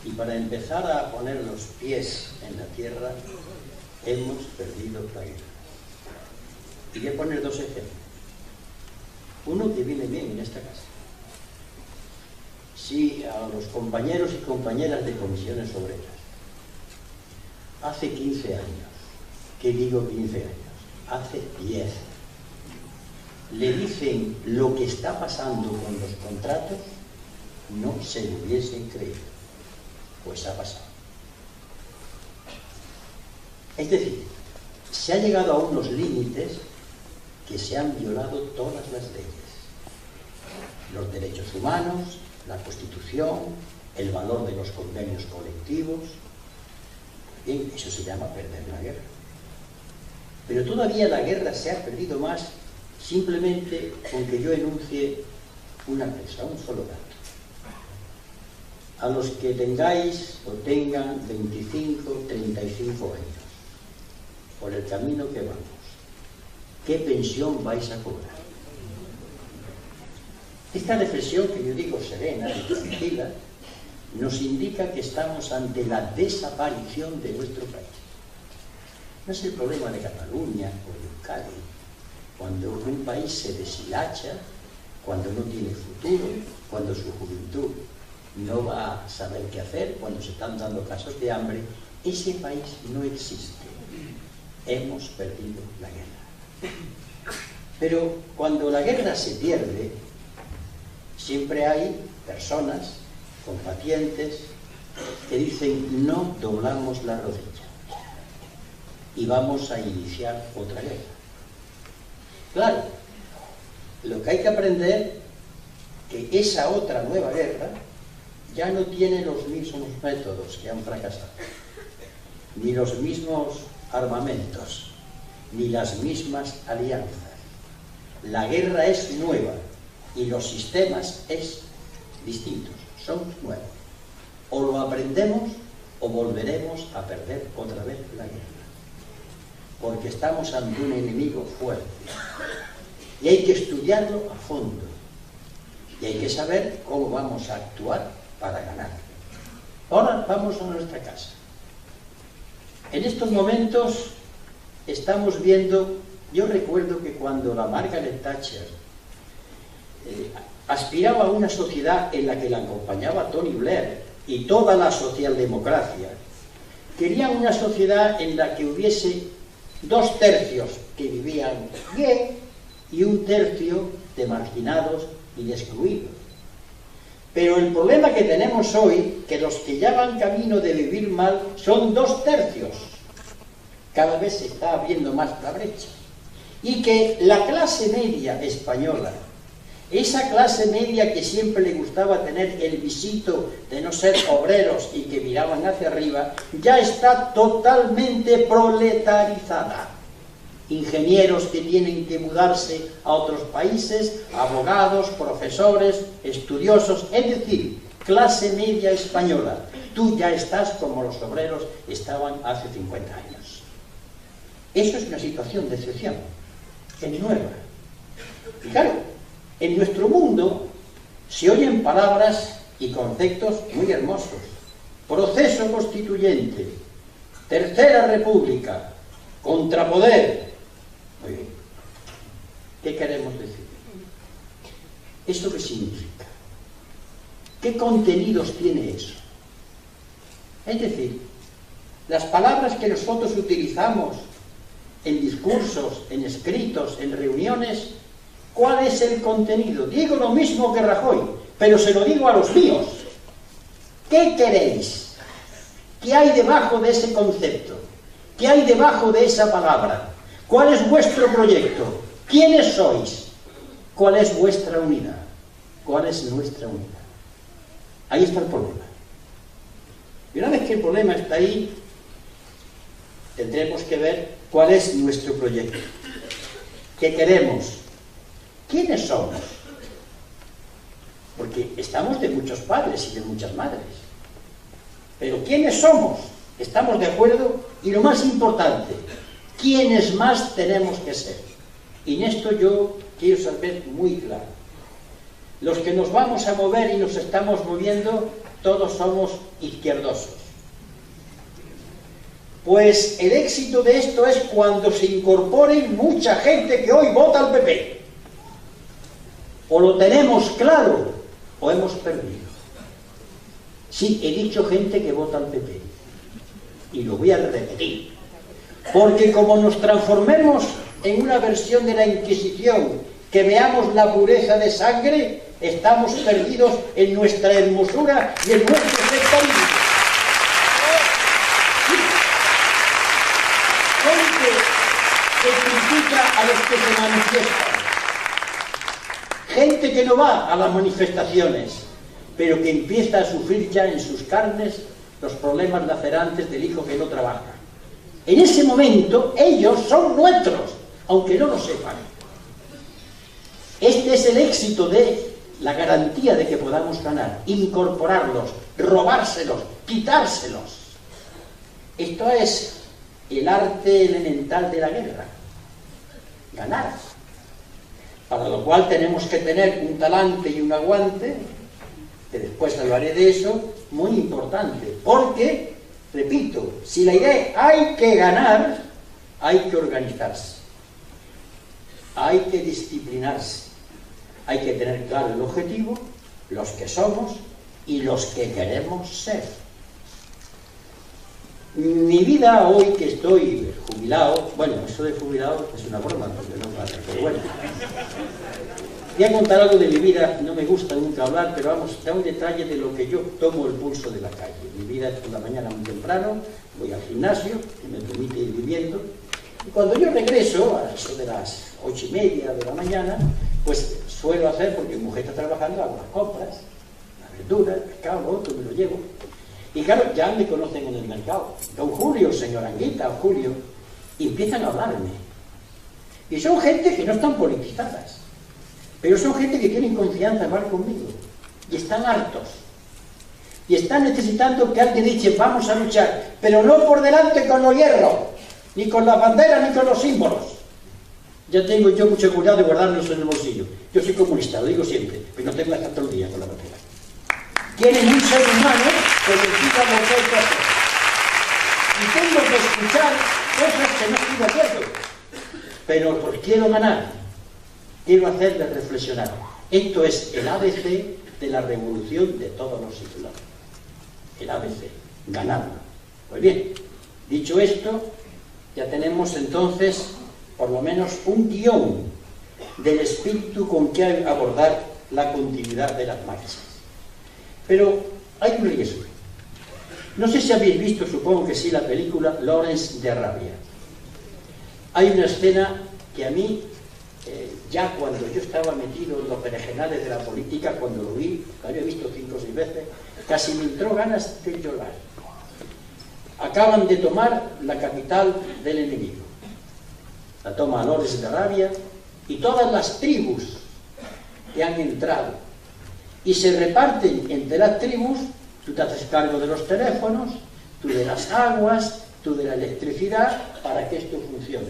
Y para empezar a poner los pies en la tierra, hemos perdido la guerra. Y voy a poner dos ejemplos. Uno que viene bien en esta casa. Si a los compañeros y compañeras de comisiones obreras, hace 15 años, ¿qué digo 15 años? Hace 10, le dicen lo que está pasando con los contratos, no se lo hubiesen creído. Pues ha pasado. Es decir, se ha llegado a unos límites que se han violado todas las leyes. Los derechos humanos, la Constitución, el valor de los convenios colectivos. Bien, eso se llama perder la guerra. Pero todavía la guerra se ha perdido más simplemente con que yo enuncie una cosa, un solo dato. A los que tengáis o tengan 25, 35 años, por el camino que vamos, ¿qué pensión vais a cobrar? Esta reflexión, que yo digo serena y tranquila, nos indica que estamos ante la desaparición de nuestro país. No es el problema de Cataluña o de Euskadi, cuando un país se deshilacha, cuando no tiene futuro, cuando su juventud no va a saber qué hacer, cuando se están dando casos de hambre, ese país no existe. Hemos perdido la guerra. Pero cuando la guerra se pierde, siempre hay personas, combatientes, que dicen no doblamos la rodilla y vamos a iniciar otra guerra. Claro, lo que hay que aprender es que esa otra nueva guerra ya no tiene los mismos métodos que han fracasado, ni los mismos armamentos, ni las mismas alianzas. La guerra es nueva y los sistemas es distintos, son nuevos. O lo aprendemos o volveremos a perder otra vez la guerra, porque estamos ante un enemigo fuerte y hay que estudiarlo a fondo y hay que saber cómo vamos a actuar para ganar. Ahora vamos a nuestra casa. En estos momentos estamos viendo, yo recuerdo que cuando la Margaret Thatcher aspiraba a una sociedad en la que la acompañaba Tony Blair y toda la socialdemocracia, quería una sociedad en la que hubiese 2/3 que vivían bien y 1/3 de marginados y de excluidos. Pero el problema que tenemos hoy, que los que ya van camino de vivir mal son 2/3. Cada vez se está abriendo más la brecha. Y que la clase media española, esa clase media que siempre le gustaba tener el visito de no ser obreros y que miraban hacia arriba, ya está totalmente proletarizada. Ingenieros que tienen que mudarse a otros países, abogados, profesores, estudiosos, es decir, clase media española. Tú ya estás como los obreros estaban hace 50 años. Eso es una situación de excepción, es nueva. Y claro, en nuestro mundo se oyen palabras y conceptos muy hermosos. Proceso constituyente, Tercera República, contrapoder. Muy bien. ¿Qué queremos decir? ¿Esto qué significa? ¿Qué contenidos tiene eso? Es decir, las palabras que nosotros utilizamos en discursos, en escritos, en reuniones, ¿cuál es el contenido? Digo lo mismo que Rajoy, pero se lo digo a los míos. ¿Qué queréis? ¿Qué hay debajo de ese concepto? ¿Qué hay debajo de esa palabra? ¿Cuál es vuestro proyecto? ¿Quiénes sois? ¿Cuál es vuestra unidad? ¿Cuál es nuestra unidad? Ahí está el problema. Y una vez que el problema está ahí, tendremos que ver cuál es nuestro proyecto. ¿Qué queremos? ¿Quiénes somos? Porque estamos de muchos padres y de muchas madres. Pero ¿quiénes somos? ¿Estamos de acuerdo? Y lo más importante, ¿quiénes más tenemos que ser? Y en esto yo quiero ser muy claro. Los que nos vamos a mover y nos estamos moviendo todos somos izquierdosos. Pues el éxito de esto es cuando se incorporen mucha gente que hoy vota al PP. O lo tenemos claro o hemos perdido. Sí, he dicho gente que vota al PP. Y lo voy a repetir. Porque como nos transformemos en una versión de la Inquisición, que veamos la pureza de sangre, estamos perdidos en nuestra hermosura y en nuestro sectarismo. Gente que critica a los que se manifiestan. Gente que no va a las manifestaciones, pero que empieza a sufrir ya en sus carnes los problemas lacerantes del hijo que no trabaja. En ese momento ellos son nuestros, aunque no lo sepan. Este es el éxito de la garantía de que podamos ganar, incorporarlos, robárselos, quitárselos. Esto es el arte elemental de la guerra, ganar. Para lo cual tenemos que tener un talante y un aguante, que después hablaré de eso, muy importante. Porque, repito, si la idea es hay que ganar, hay que organizarse, hay que disciplinarse, hay que tener claro el objetivo, los que somos y los que queremos ser. Mi vida hoy que estoy jubilado, bueno, eso de jubilado es una broma, porque no vale, pero bueno. Voy a contar algo de mi vida, no me gusta nunca hablar, pero vamos, da un detalle de lo que yo tomo el pulso de la calle. Mi vida es por la mañana muy temprano, voy al gimnasio, que me permite ir viviendo, y cuando yo regreso, a eso de las 8:30 de la mañana, pues suelo hacer, porque mi mujer está trabajando, hago las compras, la verdura, el pescado, lo otro, me lo llevo. Y claro, ya me conocen en el mercado. Don Julio, señor Anguita, o Julio, y empiezan a hablarme. Y son gente que no están politizadas, pero son gente que tienen confianza en hablar conmigo. Y están hartos. Y están necesitando que alguien dice, vamos a luchar, pero no por delante con los hierros, ni con las banderas, ni con los símbolos. Ya tengo yo mucho cuidado de guardarlos en el bolsillo. Yo soy comunista, lo digo siempre, pero no tengo que estar todo el día con la bandera. Tienen un ser humano que necesita lo que hay que hacer. Y tengo que escuchar cosas que no estoy de acuerdo. Pero pues quiero ganar. Quiero hacerles reflexionar. Esto es el ABC de la revolución de todos los siglos. El ABC. Ganarlo. Pues bien, dicho esto, ya tenemos entonces por lo menos un guión del espíritu con que abordar la continuidad de las marchas. Pero hay un riesgo. No sé si habéis visto, supongo que sí, la película Lawrence de Arabia. Hay una escena que a mí, ya cuando yo estaba metido en los berenjenales de la política, cuando lo vi, lo había visto 5 o 6 veces, casi me entró ganas de llorar. Acaban de tomar la capital del enemigo. La toma Lawrence de Arabia y todas las tribus que han entrado. Y se reparten entre las tribus, tú te haces cargo de los teléfonos, tú de las aguas, tú de la electricidad, para que esto funcione.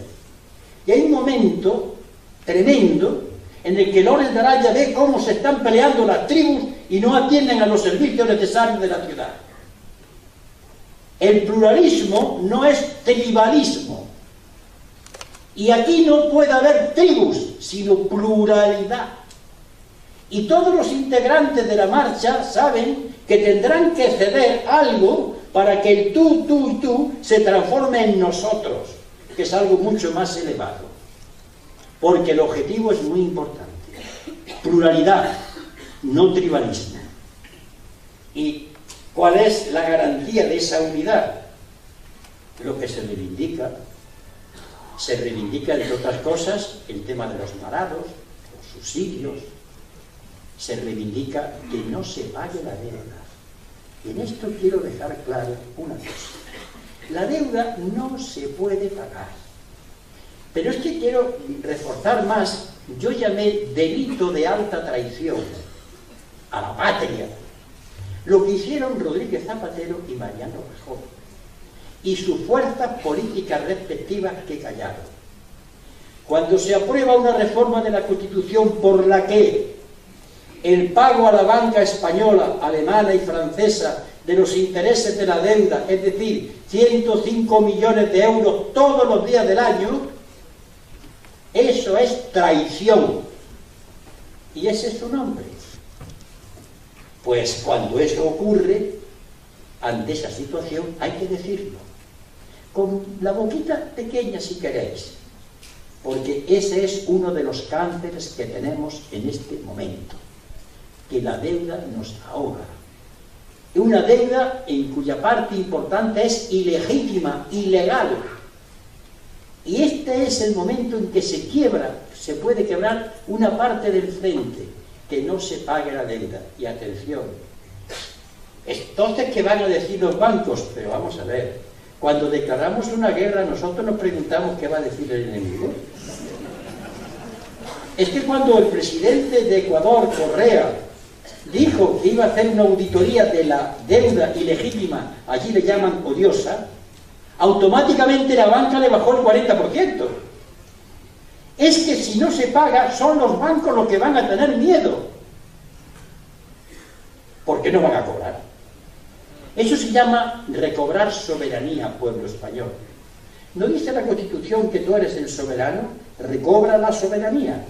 Y hay un momento tremendo en el que Lawrence de Arabia ve cómo se están peleando las tribus y no atienden a los servicios necesarios de la ciudad. El pluralismo no es tribalismo. Y aquí no puede haber tribus, sino pluralidad. Y todos los integrantes de la marcha saben que tendrán que ceder algo para que el tú, tú y tú se transforme en nosotros, que es algo mucho más elevado. Porque el objetivo es muy importante. Pluralidad, no tribalismo. ¿Y cuál es la garantía de esa unidad? Lo que se reivindica, entre otras cosas, el tema de los marados, los subsidios. Se reivindica que no se pague la deuda. Y en esto quiero dejar claro una cosa. La deuda no se puede pagar. Pero es que quiero reforzar más, yo llamé delito de alta traición a la patria. Lo que hicieron Rodríguez Zapatero y Mariano Rajoy. Y sus fuerzas políticas respectivas que callaron. Cuando se aprueba una reforma de la Constitución por la que el pago a la banca española, alemana y francesa de los intereses de la deuda, es decir, 105 millones de euros todos los días del año, eso es traición. Y ese es su nombre. Pues cuando eso ocurre, ante esa situación, hay que decirlo. Con la boquita pequeña si queréis, porque ese es uno de los cánceres que tenemos en este momento, que la deuda nos ahoga. Una deuda en cuya parte importante es ilegítima, ilegal. Y este es el momento en que se quiebra, se puede quebrar una parte del frente, que no se pague la deuda. Y atención, entonces, ¿qué van a decir los bancos? Pero vamos a ver, cuando declaramos una guerra, nosotros nos preguntamos qué va a decir el enemigo. Es que cuando el presidente de Ecuador, Correa, dijo que iba a hacer una auditoría de la deuda ilegítima, allí le llaman odiosa, automáticamente la banca le bajó el 40%. Es que si no se paga, son los bancos los que van a tener miedo. ¿Por qué no van a cobrar? Eso se llama recobrar soberanía, pueblo español. ¿No dice la Constitución que tú eres el soberano? Recobra la soberanía.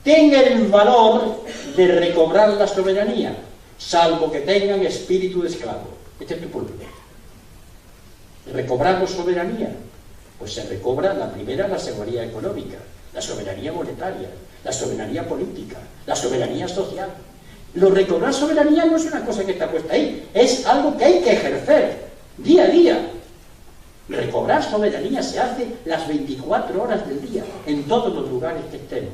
Ten el valor de recobrar la soberanía, salvo que tengan espíritu de esclavo. Este es tu problema. ¿Recobramos soberanía? Pues se recobra la primera, la soberanía económica, la soberanía monetaria, la soberanía política, la soberanía social. Lo recobrar soberanía no es una cosa que está puesta ahí, es algo que hay que ejercer día a día. Recobrar soberanía se hace las 24 horas del día, en todos los lugares que estemos.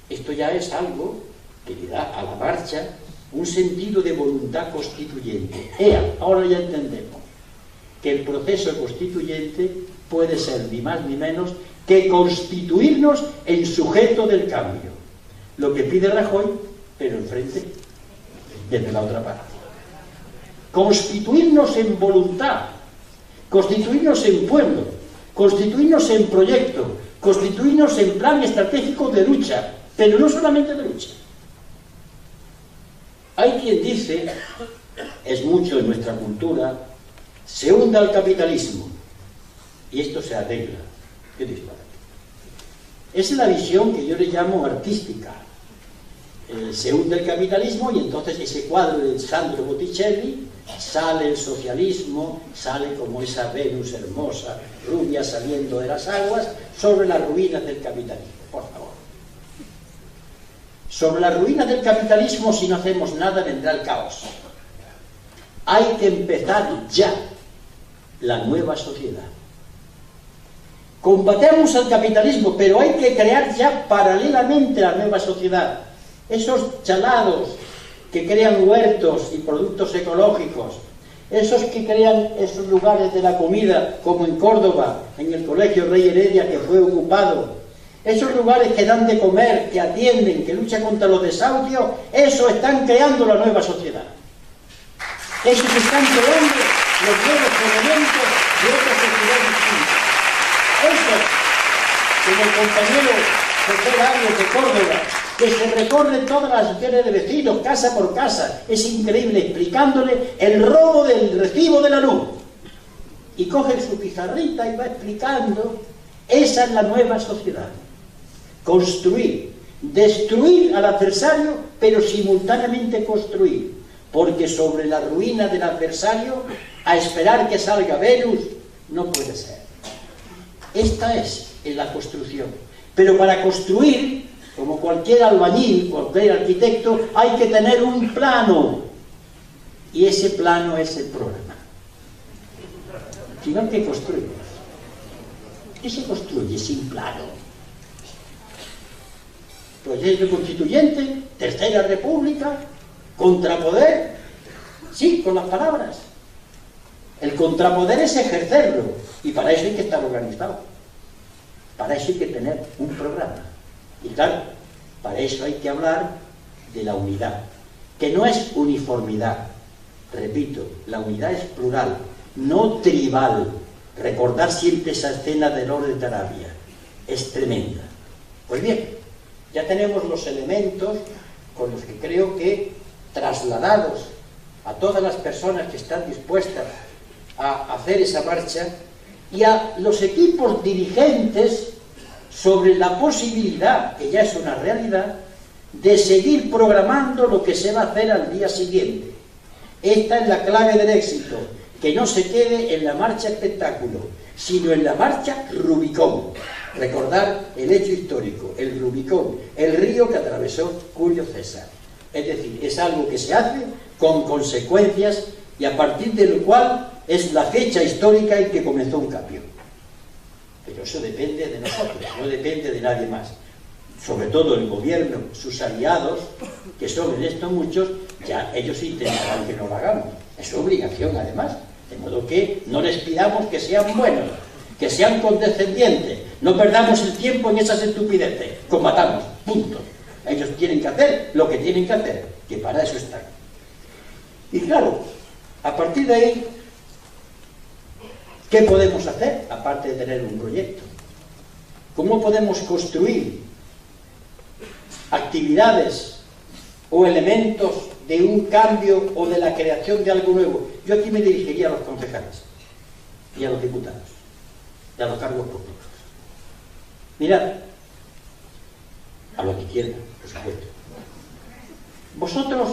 Esto ya es algo que le da a la marcha un sentido de voluntad constituyente. Ahora ya entendemos que el proceso constituyente puede ser ni más ni menos que constituirnos en sujeto del cambio. Lo que pide Rajoy, pero enfrente, desde la otra parte. Constituirnos en voluntad, constituirnos en pueblo, constituirnos en proyecto, constituirnos en plan estratégico de lucha, pero no solamente de lucha. Hay quien dice, es mucho en nuestra cultura, se hunda el capitalismo y esto se arregla. ¿Qué disparate? Esa es la visión que yo le llamo artística. Se hunde el capitalismo y entonces ese cuadro de Sandro Botticelli, sale el socialismo, sale como esa Venus hermosa, rubia saliendo de las aguas, sobre las ruinas del capitalismo. Por favor. Sobre las ruinas del capitalismo, si no hacemos nada, vendrá el caos. Hay que empezar ya la nueva sociedad. Combatemos al capitalismo, pero hay que crear ya paralelamente la nueva sociedad. Esos chalados que crean huertos y productos ecológicos, esos que crean esos lugares de la comida, como en Córdoba, en el Colegio Rey Heredia, que fue ocupado, esos lugares que dan de comer, que atienden, que luchan contra los desahucios, eso están creando la nueva sociedad. Esos están creando los nuevos elementos de otra sociedad distinta. Eso, como el compañero José Arias de Córdoba, que se recorre todas las asociaciones de vecinos, casa por casa, es increíble, explicándole el robo del recibo de la luz. Y coge su pizarrita y va explicando, esa es la nueva sociedad. Construir, destruir al adversario, pero simultáneamente construir, porque sobre la ruina del adversario, a esperar que salga Venus, no puede ser. Esta es la construcción. Pero para construir, como cualquier albañil, cualquier arquitecto, hay que tener un plano. Y ese plano es el problema. Si no, ¿qué construimos? ¿Qué se construye sin plano? Proyecto constituyente, Tercera República, contrapoder, sí, con las palabras. El contrapoder es ejercerlo, y para eso hay que estar organizado. Para eso hay que tener un programa. Y claro, para eso hay que hablar de la unidad, que no es uniformidad. Repito, la unidad es plural, no tribal. Recordar siempre esa escena del Lawrence de Arabia. Es tremenda. Pues bien, ya tenemos los elementos con los que creo que, trasladados a todas las personas que están dispuestas a hacer esa marcha, y a los equipos dirigentes sobre la posibilidad, que ya es una realidad, de seguir programando lo que se va a hacer al día siguiente. Esta es la clave del éxito, que no se quede en la marcha espectáculo, sino en la marcha Rubicón. Recordar el hecho histórico, el Rubicón, el río que atravesó Julio César. Es decir, es algo que se hace con consecuencias y a partir de lo cual es la fecha histórica en que comenzó un cambio. Pero eso depende de nosotros, no depende de nadie más. Sobre todo el gobierno, sus aliados, que son en esto muchos, ya ellos intentarán que no lo hagamos. Es su obligación, además. De modo que no les pidamos que sean buenos, que sean condescendientes. No perdamos el tiempo en esas estupideces. Combatamos, punto. Ellos tienen que hacer lo que tienen que hacer, que para eso están. Y claro, a partir de ahí, ¿qué podemos hacer, aparte de tener un proyecto? ¿Cómo podemos construir actividades o elementos de un cambio o de la creación de algo nuevo? Yo aquí me dirigiría a los concejales y a los diputados y a los cargos públicos. Mirad, a lo que quieran, por supuesto. Vosotros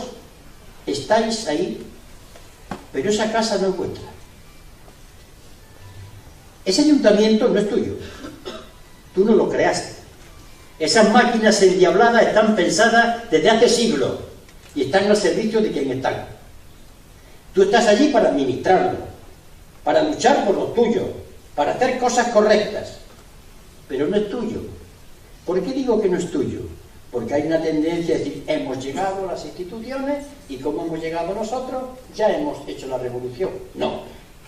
estáis ahí, pero esa casa no es vuestra. Ese ayuntamiento no es tuyo. Tú no lo creaste. Esas máquinas endiabladas están pensadas desde hace siglos y están al servicio de quien están. Tú estás allí para administrarlo, para luchar por lo tuyo, para hacer cosas correctas, pero no es tuyo. ¿Por qué digo que no es tuyo? Porque hay una tendencia a decir, hemos llegado a las instituciones y como hemos llegado nosotros, ya hemos hecho la revolución. No,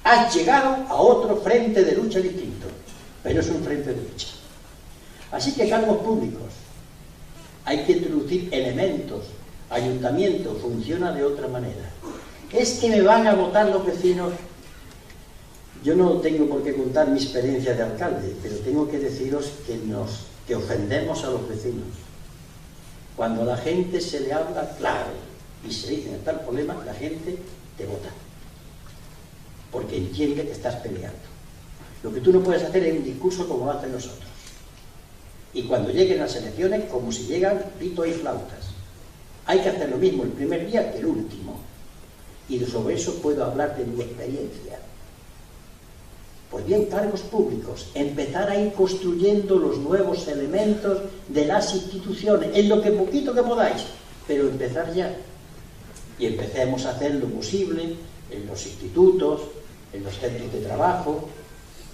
has llegado a otro frente de lucha distinto, pero es un frente de lucha. Así que cargos públicos, hay que introducir elementos. Ayuntamiento funciona de otra manera. Es que me van a votar los vecinos. Yo no tengo por qué contar mi experiencia de alcalde, pero tengo que deciros que ofendemos a los vecinos. Cuando a la gente se le habla claro y se dice está el problema, la gente te vota, porque entiende que estás peleando. Lo que tú no puedes hacer es un discurso como lo hacen nosotros. Y cuando lleguen las elecciones, como si llegan pitos y flautas. Hay que hacer lo mismo el primer día que el último. Y sobre eso puedo hablar de mi experiencia. Pues bien, cargos públicos, empezar a ir construyendo los nuevos elementos de las instituciones, en lo que poquito que podáis, pero empezar ya. Y empecemos a hacer lo posible en los institutos, en los centros de trabajo,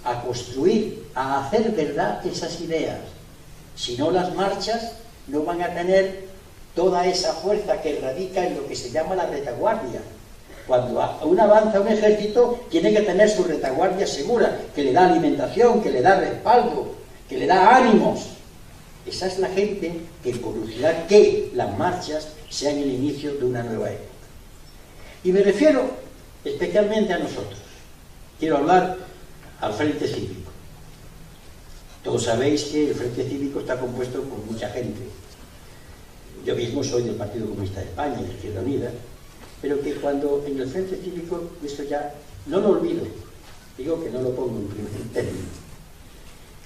a construir, a hacer verdad esas ideas. Si no, las marchas no van a tener toda esa fuerza que radica en lo que se llama la retaguardia. Cuando aún avanza un ejército, tiene que tener su retaguardia segura, que le da alimentación, que le da respaldo, que le da ánimos. Esa es la gente que producirá que las marchas sean el inicio de una nueva época. Y me refiero especialmente a nosotros. Quiero hablar al Frente Cívico. Todos sabéis que el Frente Cívico está compuesto por mucha gente. Yo mismo soy del Partido Comunista de España, de Izquierda Unida, pero que cuando en el Frente Cívico, esto ya no lo olvido, digo que no lo pongo en primer término.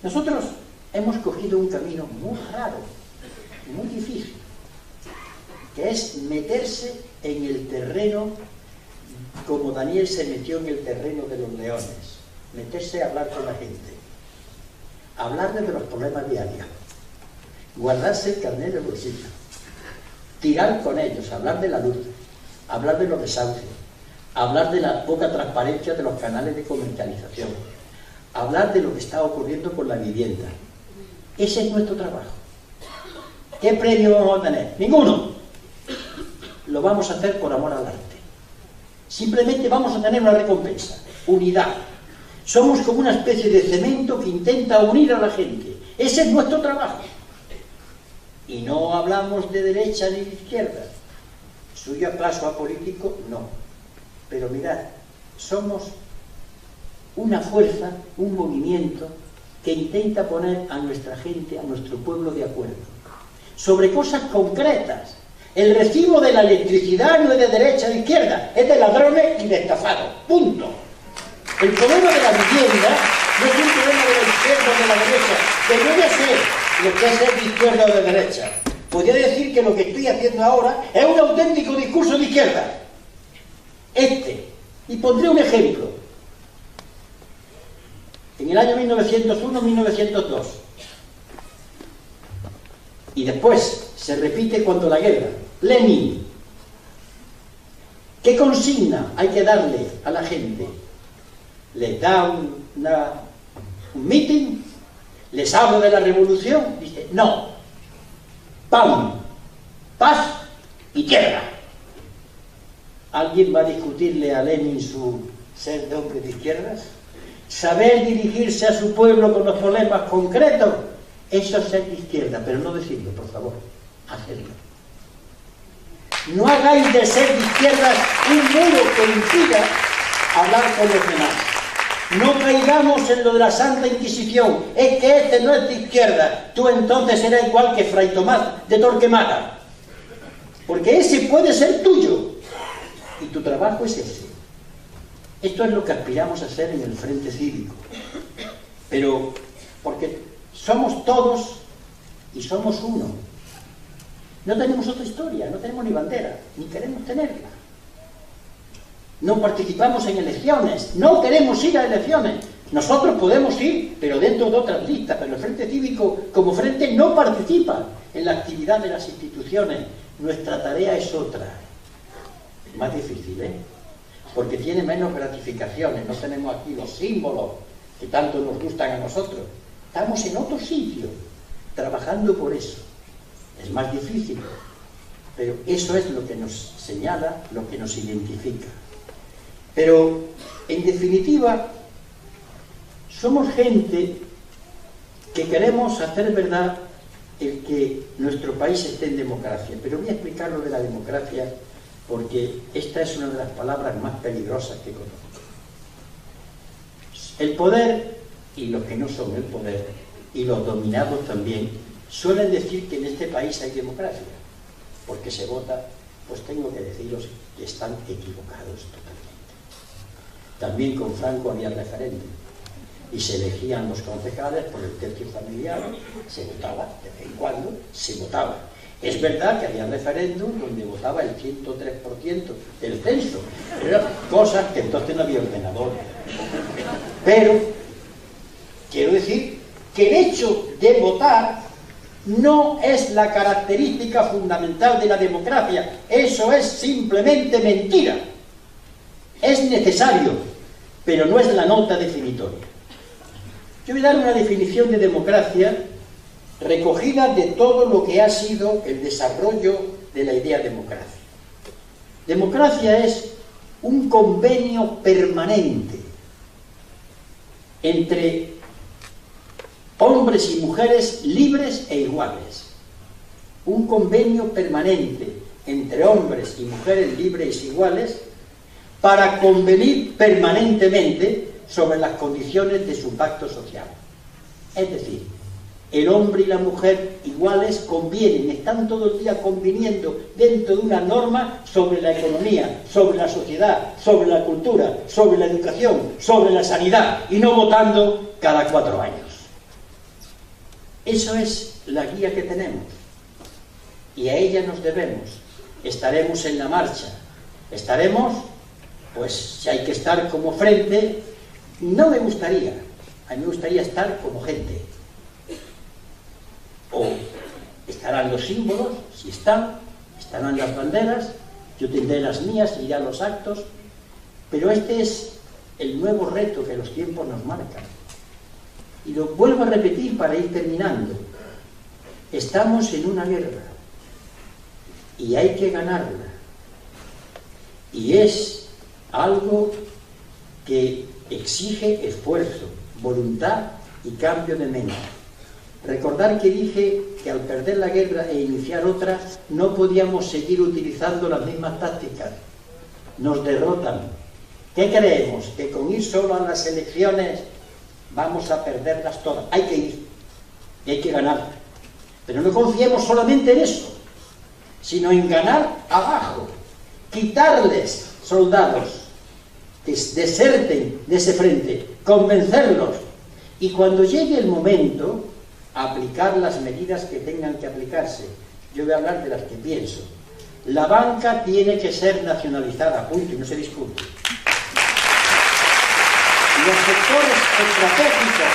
Nosotros hemos cogido un camino muy raro, muy difícil, que es meterse en el terreno como Daniel se metió en el terreno de los leones, meterse a hablar con la gente, hablarle de los problemas diarios, guardarse el carnet del bolsillo, tirar con ellos, hablar de la luz, hablar de los desahucios, hablar de la poca transparencia de los canales de comercialización, hablar de lo que está ocurriendo con la vivienda. Ese es nuestro trabajo. ¿Qué premio vamos a tener? Ninguno. Lo vamos a hacer por amor al arte. Simplemente vamos a tener una recompensa, unidad. Somos como una especie de cemento que intenta unir a la gente. Ese es nuestro trabajo. Y no hablamos de derecha ni de izquierda. ¿Suyo acaso apolítico? No. Pero mirad, somos una fuerza, un movimiento que intenta poner a nuestra gente, a nuestro pueblo de acuerdo, sobre cosas concretas. El recibo de la electricidad no es de derecha o de izquierda, es de ladrones y de estafados. Punto. El problema de la vivienda no es un problema de la izquierda o de la derecha, que yo ya sé lo que es ser de izquierda o de derecha. Podría decir que lo que estoy haciendo ahora es un auténtico discurso de izquierda. Y pondré un ejemplo. En el año 1901-1902. Y después se repite cuando la guerra. Lenin. ¿Qué consigna hay que darle a la gente? ¿Les da un mitin? ¿Les hablo de la revolución? Dice, no. Pan, paz y tierra. ¿Alguien va a discutirle a Lenin su ser de hombre de izquierdas? Saber dirigirse a su pueblo con los problemas concretos, eso es ser de izquierda, pero no decirlo, por favor, hacerlo. No hagáis de ser de izquierdas un muro que impida hablar con los demás. No caigamos en lo de la Santa Inquisición. Es que este no es de izquierda. Tú entonces serás igual que Fray Tomás de Torquemada. Porque ese puede ser tuyo. Y tu trabajo es ese. Esto es lo que aspiramos a hacer en el Frente Cívico. Pero, porque somos todos y somos uno. No tenemos otra historia, no tenemos ni bandera, ni queremos tenerla. No participamos en elecciones, no queremos ir a elecciones. Nosotros podemos ir, pero dentro de otras listas, pero el Frente Cívico como frente no participa en la actividad de las instituciones. Nuestra tarea es otra. Más difícil, ¿eh? Porque tiene menos gratificaciones, no tenemos aquí los símbolos que tanto nos gustan a nosotros. Estamos en otro sitio, trabajando por eso. Es más difícil, pero eso es lo que nos señala, lo que nos identifica. Pero, en definitiva, somos gente que queremos hacer verdad el que nuestro país esté en democracia. Pero voy a explicar lo de la democracia, porque esta es una de las palabras más peligrosas que conozco. El poder, y los que no son el poder, y los dominados también, suelen decir que en este país hay democracia, porque se vota. Pues tengo que deciros que están equivocados totalmente. También con Franco había referéndum, y se elegían los concejales por el tercio familiar, se votaba, de vez en cuando se votaba. Es verdad que había referéndum donde votaba el 103% del censo, pero eran cosas que entonces no había ordenador. Pero, quiero decir que el hecho de votar no es la característica fundamental de la democracia. Eso es simplemente mentira. Es necesario, pero no es la nota definitoria. Yo voy a dar una definición de democracia recogida de todo lo que ha sido el desarrollo de la idea democracia. Democracia es un convenio permanente entre hombres y mujeres libres e iguales. Un convenio permanente entre hombres y mujeres libres e iguales para convenir permanentemente sobre las condiciones de su pacto social. Es decir, el hombre y la mujer iguales convienen, están todo el día conviniendo dentro de una norma sobre la economía, sobre la sociedad, sobre la cultura, sobre la educación, sobre la sanidad, y no votando cada 4 años. Eso es la guía que tenemos, y a ella nos debemos. Estaremos en la marcha, estaremos, pues si hay que estar como frente, no me gustaría, a mí me gustaría estar como gente. O estarán los símbolos, si están, estarán las banderas, yo tendré las mías, iré a los actos, pero este es el nuevo reto que los tiempos nos marcan. Y lo vuelvo a repetir para ir terminando. Estamos en una guerra y hay que ganarla. Y es algo que exige esfuerzo, voluntad y cambio de mente. Recordar que dije que al perder la guerra e iniciar otra, no podíamos seguir utilizando las mismas tácticas. Nos derrotan. ¿Qué creemos? ¿Que con ir solo a las elecciones vamos a perderlas todas? Hay que ir, hay que ganar. Pero no confiemos solamente en eso, sino en ganar abajo, quitarles soldados, que deserten de ese frente, convencerlos, y cuando llegue el momento, aplicar las medidas que tengan que aplicarse. Yo voy a hablar de las que pienso. La banca tiene que ser nacionalizada, punto, y no se discute. Los sectores estratégicos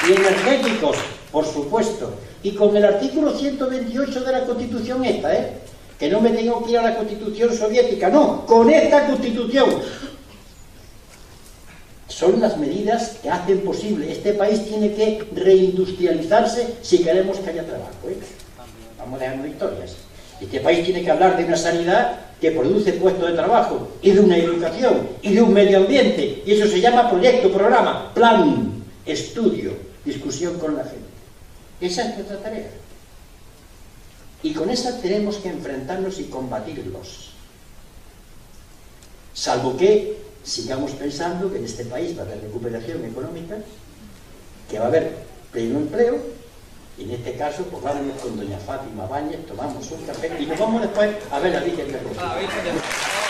y energéticos, por supuesto, y con el artículo 128 de la Constitución esta, que no me tengo que ir a la Constitución soviética, no, con esta Constitución. Son las medidas que hacen posible. Este país tiene que reindustrializarse si queremos que haya trabajo. Vamos dejando historias. Este país tiene que hablar de una sanidad que produce puestos de trabajo, y de una educación, y de un medio ambiente. Y eso se llama proyecto, programa, plan, estudio, discusión con la gente. Esa es nuestra tarea. Y con esa tenemos que enfrentarnos y combatirlos. Salvo que sigamos pensando que en este país va a haber recuperación económica, que va a haber pleno empleo, y en este caso, pues vamos con doña Fátima Báñez, tomamos un café y nos vamos después a ver la Virgen de Rocío.